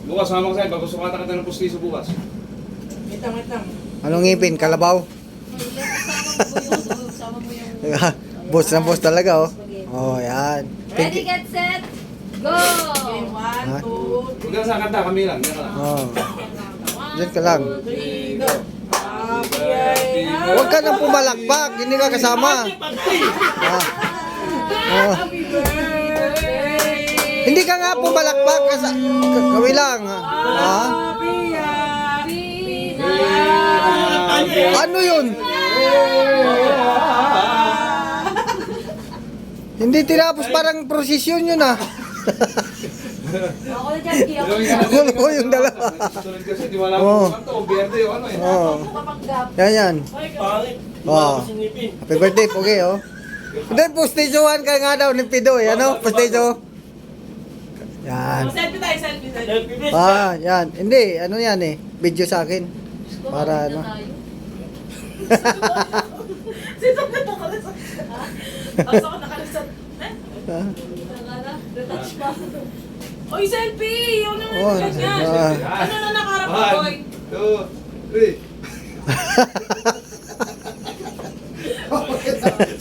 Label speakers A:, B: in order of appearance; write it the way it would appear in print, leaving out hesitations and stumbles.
A: Bukas, sama ka sa'yo. Pagkusukatan kita ng pustiso bukas.
B: Itang.
C: Anong ngipin? Kalabaw?
D: Sama mo yung...
C: Boss na boss talaga, oh. Oh, yan.
D: Ready, get set, go!
B: Okay, 1,
C: Ha?
B: 2,
A: Huwag ka na sa kanta, kami lang. Diyan ka lang.
C: Oh. Diyan ka lang.
B: 3, go! Happy
C: Huwag ka nang pumalakpak. Hindi ka kasama. Ah. Oh.
B: birthday!
C: Hindi ka nga pumalakpak. Kami lang. Ha? Ano yun? Hindi tinapos, parang prosesyon yun ah.
D: Ako na dyan, di ako
C: Gulo ko yung dalawa.
A: Sunod kasi, di wala
C: Oo.
A: kung kanto. Biyerde yung ano eh.
C: Oh.
D: kapanggap.
C: Yan.
E: Pangit.
C: Oh. Happy birthday, Pogi, oh. Hindi, postageohan ka nga daw ni Pido eh. Ano? Postageho. Yan.
B: Selfie tayo.
E: Selfie best.
C: Yan. Hindi, ano yan eh. Video sa akin. Para ano.
B: Sino ka nakalasat? Asa ka nakalasat?
D: Retouch pa.
B: Oy, selfie! Yun naman
C: Oh,
B: ganyan.
C: ah.
B: Ano na nakarap ko, boy?
A: 1, 2, 3.